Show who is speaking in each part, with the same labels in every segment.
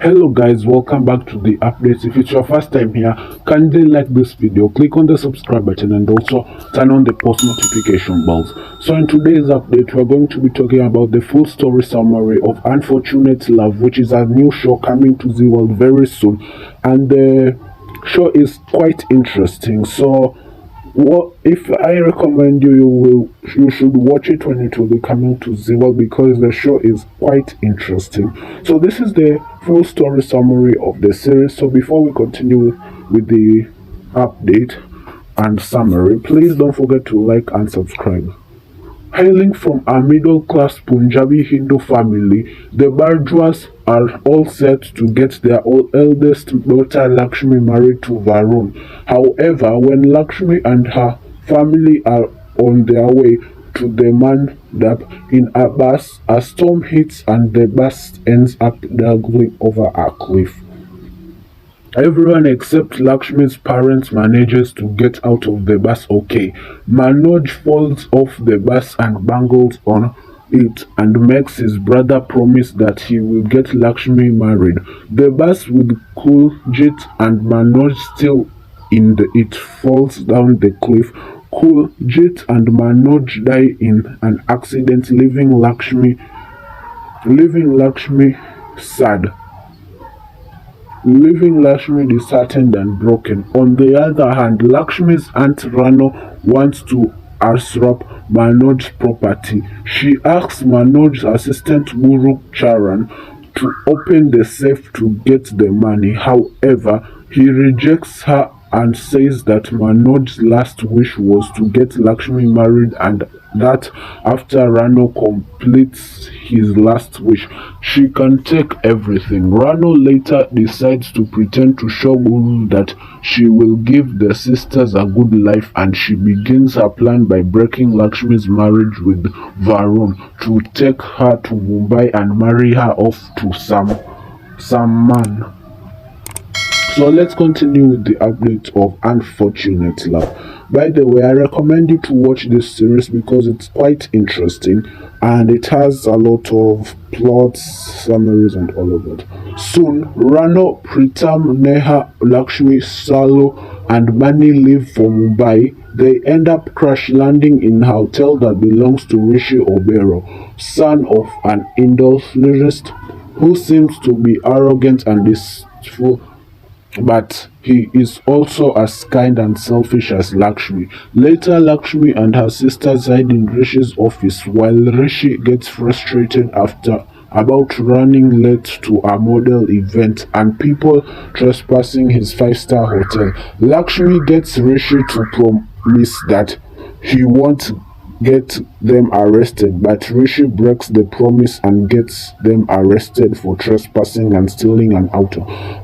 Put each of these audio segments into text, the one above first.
Speaker 1: Hello guys, welcome back to the updates. If it's your first time here, kindly like this video, click on the subscribe button and also turn on the post notification bells. So in today's update, we're going to be talking about the full story summary of Unfortunate Love, which is a new show coming to the world very soon. And the show is quite interesting. So what if I recommend you should watch it when it will be coming to zero because the show is quite interesting. So this is the full story summary of the series. So before we continue with the update and summary, please don't forget to like and subscribe. Hailing from a middle-class Punjabi Hindu family, the Bardwas are all set to get their eldest daughter Lakshmi married to Varun. However, when Lakshmi and her family are on their way to the mandap in a bus, a storm hits and the bus ends up dangling over a cliff. Everyone except Lakshmi's parents manages to get out of the bus okay. Manoj falls off the bus and bangles on it and makes his brother promise that he will get Lakshmi married. The bus with Kuljit and Manoj still it falls down the cliff. Kuljit and Manoj die in an accident, leaving Lakshmi sad, leaving Lakshmi disheartened and broken. On the other hand, Lakshmi's aunt Rano wants to usurp Manoj's property. She asks Manoj's assistant Guru Charan to open the safe to get the money. However, he rejects her and says that Manoj's last wish was to get Lakshmi married and that after Rano completes his last wish, she can take everything. Rano later decides to pretend to show Guru that she will give the sisters a good life and she begins her plan by breaking Lakshmi's marriage with Varun to take her to Mumbai and marry her off to some man. So let's continue with the update of Unfortunate Love. By the way, I recommend you to watch this series because it's quite interesting and it has a lot of plots, summaries and all of that. Soon, Rano, Pritam, Neha, Lakshmi, Salo and Mani leave for Mumbai. They end up crash landing in a hotel that belongs to Rishi Obero, son of an industrialist who seems to be arrogant and deceitful, but he is also as kind and selfish as Lakshmi. Later, Lakshmi and her sisters hide in Rishi's office while Rishi gets frustrated about running late to a model event and people trespassing his five-star hotel. Lakshmi gets Rishi to promise that he won't get them arrested, but Rishi breaks the promise and gets them arrested for trespassing and stealing an auto.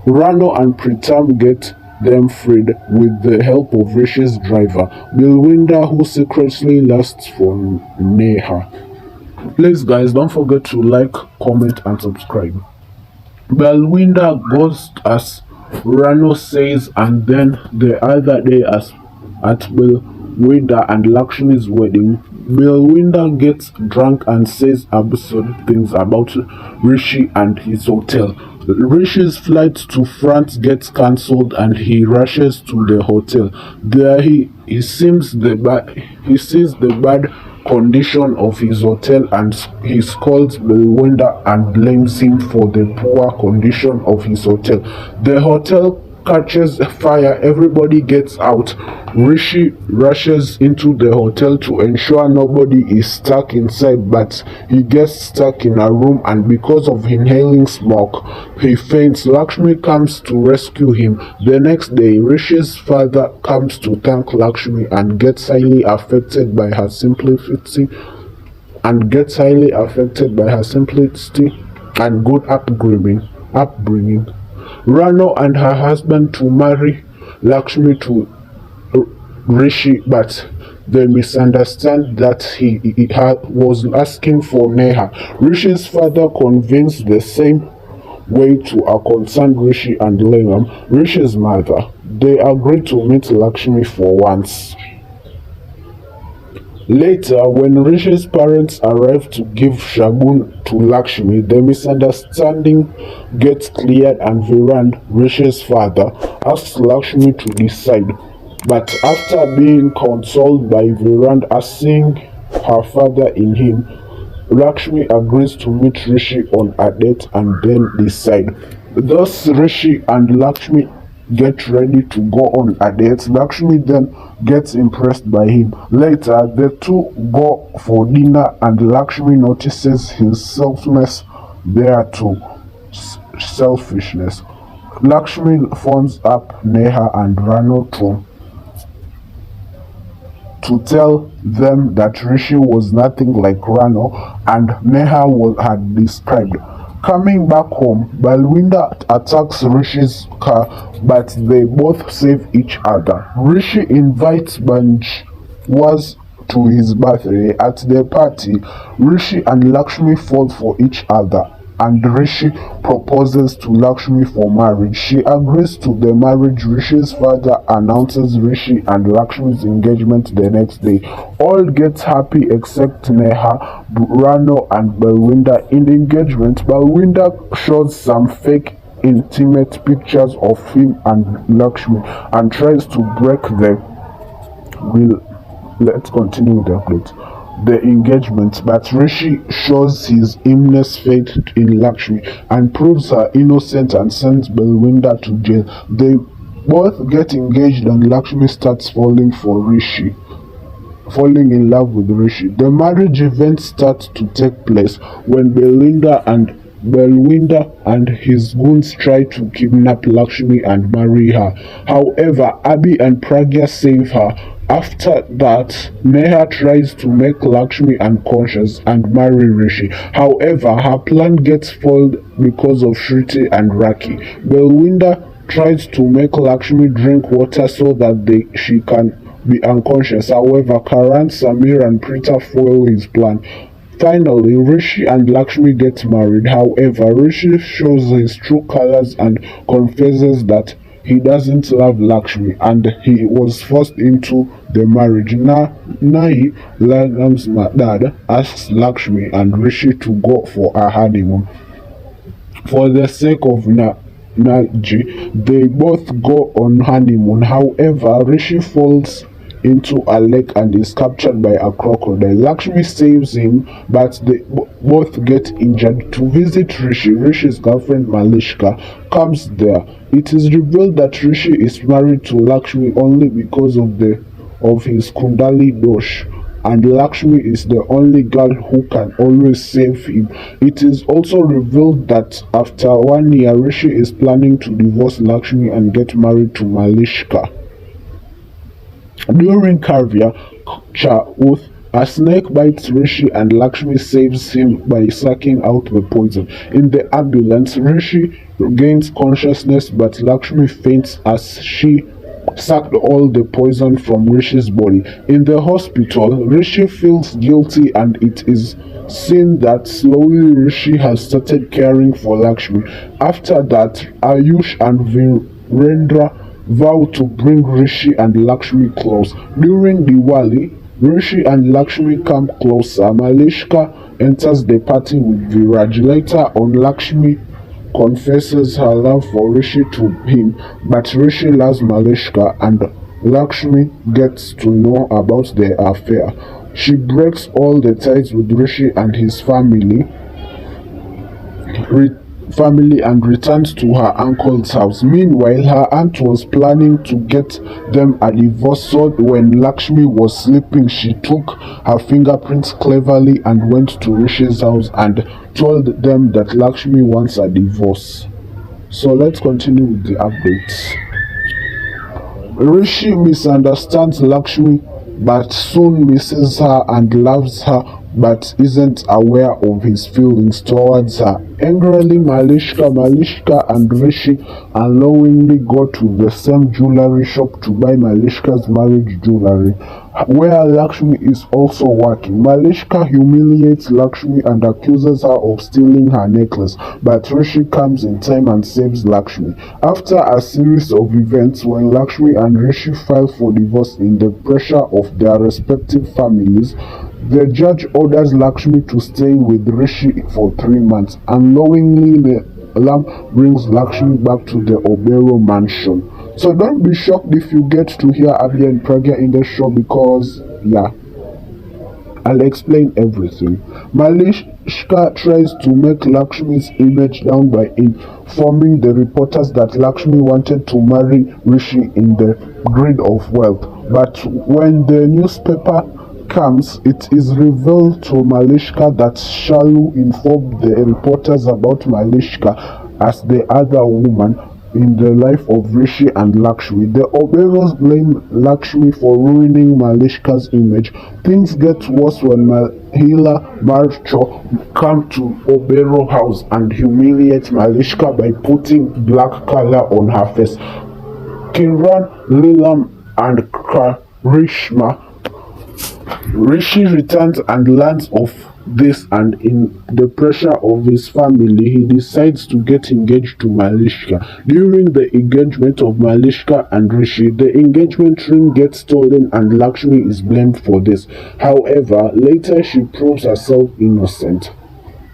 Speaker 1: Rano and Pritam get them freed with the help of Rishi's driver, Bilwinder, who secretly lusts for Neha. Please guys, don't forget to like, comment and subscribe. Bilwinder goes as Rano says, and then the other day at Bilwinder and Lakshmi's wedding, Bilwinder gets drunk and says absurd things about Rishi and his hotel. Rishi's flight to France gets cancelled and he rushes to the hotel. There he sees the bad condition of his hotel and he scolds Bilwinder and blames him for the poor condition of his hotel. The hotel catches fire, everybody gets out. Rishi rushes into the hotel to ensure nobody is stuck inside, but he gets stuck in a room and because of inhaling smoke, he faints. Lakshmi comes to rescue him. The next day, Rishi's father comes to thank Lakshmi and gets highly affected by her simplicity and good upbringing. Rano and her husband to marry Lakshmi to Rishi, but they misunderstand that he was asking for Neha. Rishi's father convinced the same way to a concerned Rishi and Lingam, Rishi's mother. They agreed to meet Lakshmi for once. Later, when Rishi's parents arrive to give Shagun to Lakshmi, the misunderstanding gets cleared and Virand, Rishi's father, asks Lakshmi to decide. But after being consoled by Virand as seeing her father in him, Lakshmi agrees to meet Rishi on a date and then decide. Thus, Rishi and Lakshmi get ready to go on a date. Lakshmi then gets impressed by him. Later, the two go for dinner and Lakshmi notices his selfness there too. Selfishness. Lakshmi phones up Neha and Rano to tell them that Rishi was nothing like Rano and Neha had described. Coming back home, Balwinda attacks Rishi's car, but they both save each other. Rishi invites Banjwas to his birthday. At the party, Rishi and Lakshmi fall for each other, and Rishi proposes to Lakshmi for marriage. She agrees to the marriage. Rishi's father announces Rishi and Lakshmi's engagement the next day. All get happy except Neha, Rano and Balwinda. In the engagement, Balwinda shows some fake intimate pictures of him and Lakshmi and tries to break the will. Let's continue with the update. The engagement, but Rishi shows his immense faith in Lakshmi and proves her innocent and sends Balwinda to jail. They both get engaged and Lakshmi starts falling in love with Rishi. The marriage event starts to take place when Balwinda and his goons try to kidnap Lakshmi and marry her. However, Abhi and Pragya save her. After that, Neha tries to make Lakshmi unconscious and marry Rishi. However, her plan gets foiled because of Shruti and Raki. Balwinda tries to make Lakshmi drink water so that she can be unconscious. However, Karan, Samir and Prita foil his plan. Finally, Rishi and Lakshmi get married. However, Rishi shows his true colors and confesses that he doesn't love Lakshmi and he was forced into the marriage. Nai, Lagam's dad, asks Lakshmi and Rishi to go for a honeymoon. For the sake of Naji, they both go on honeymoon. However, Rishi falls into a lake and is captured by a crocodile. Lakshmi saves him, but they both get injured. To visit Rishi, Rishi's girlfriend Malishka comes there. It is revealed that Rishi is married to Lakshmi only because of his Kundali dosh, and Lakshmi is the only girl who can always save him. It is also revealed that after 1 year, Rishi is planning to divorce Lakshmi and get married to Malishka. During Karvya Chauth, a snake bites Rishi and Lakshmi saves him by sucking out the poison. In the ambulance, Rishi regains consciousness, but Lakshmi faints as she sucked all the poison from Rishi's body. In the hospital, Rishi feels guilty and it is seen that slowly Rishi has started caring for Lakshmi. After that, Ayush and Virendra vow to bring Rishi and Lakshmi close. During Diwali, Rishi and Lakshmi come closer. Malishka enters the party with Viraj. Later on, Lakshmi confesses her love for Rishi to him, but Rishi loves Malishka and Lakshmi gets to know about their affair. She breaks all the ties with Rishi and his family and returns to her uncle's house. Meanwhile, her aunt was planning to get them a divorce, so when Lakshmi was sleeping, she took her fingerprints cleverly and went to Rishi's house and told them that Lakshmi wants a divorce. So let's continue with the updates. Rishi misunderstands Lakshmi but soon misses her and loves her but isn't aware of his feelings towards her. Angrily, Malishka and Rishi unknowingly go to the same jewelry shop to buy Malishka's marriage jewelry. where Lakshmi is also working. Malishka humiliates Lakshmi and accuses her of stealing her necklace, but Rishi comes in time and saves Lakshmi. After a series of events, when Lakshmi and Rishi file for divorce in the pressure of their respective families, the judge orders Lakshmi to stay with Rishi for 3 months. Unknowingly, the lamp brings Lakshmi back to the Obero mansion. So don't be shocked if you get to hear Abia and Pragya in the show because, yeah, I'll explain everything. Malishka tries to make Lakshmi's image down by informing the reporters that Lakshmi wanted to marry Rishi in the greed of wealth. But when the newspaper comes, it is revealed to Malishka that Shalu informed the reporters about Malishka as the other woman in the life of Rishi and Lakshmi. The Oberos blame Lakshmi for ruining Malishka's image. Things get worse when Mahila Marcho come to Obero house and humiliate Malishka by putting black color on her face. Kiran, Leelam and Karishma. Rishi returns and learns of this, and in the pressure of his family, he decides to get engaged to Malishka. During the engagement of Malishka and Rishi, the engagement ring gets stolen and Lakshmi is blamed for this. However, later she proves herself innocent.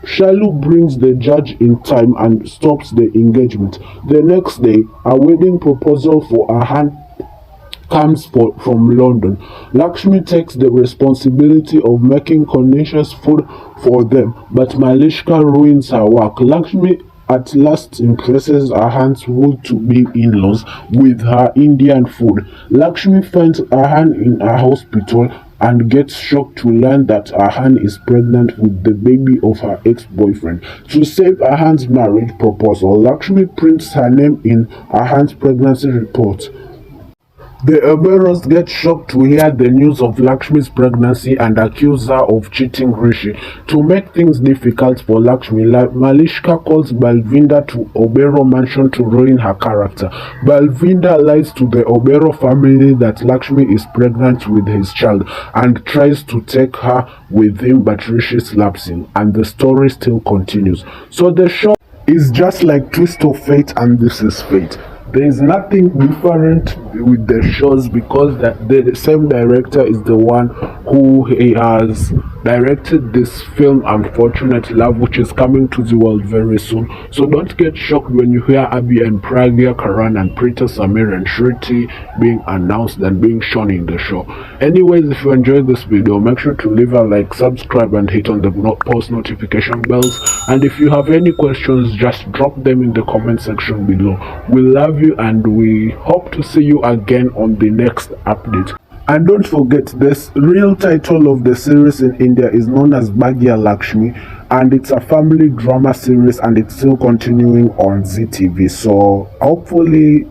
Speaker 1: Shalu brings the judge in time and stops the engagement. The next day, a wedding proposal for Ahan comes from London. Lakshmi takes the responsibility of making conscious food for them, but Malishka ruins her work. Lakshmi at last impresses Ahan's would-to-be in-laws with her Indian food. Lakshmi finds Ahan in a hospital and gets shocked to learn that Ahan is pregnant with the baby of her ex-boyfriend. To save Ahan's marriage proposal, Lakshmi prints her name in Ahan's pregnancy report. The Oberos get shocked to hear the news of Lakshmi's pregnancy and accuse her of cheating Rishi. To make things difficult for Lakshmi, Malishka calls Balvinda to Obero mansion to ruin her character. Balvinda lies to the Obero family that Lakshmi is pregnant with his child and tries to take her with him, but Rishi slaps him, and the story still continues. So the show is just like Twist of Fate and This Is Fate. There is nothing different with the shows because the same director is the one who has directed this film Unfortunate Love, which is coming to the world very soon. So don't get shocked when you hear Abhi and Pragya, Karan and Prita Samir and Shriti being announced and being shown in the show. Anyways, if you enjoyed this video, make sure to leave a like, subscribe and hit on the post notification bells. And if you have any questions, just drop them in the comment section below. We love you and we hope to see you again on the next update. And don't forget, the real title of the series in India is known as Bhagya Lakshmi, and it's a family drama series and it's still continuing on ZTV. So hopefully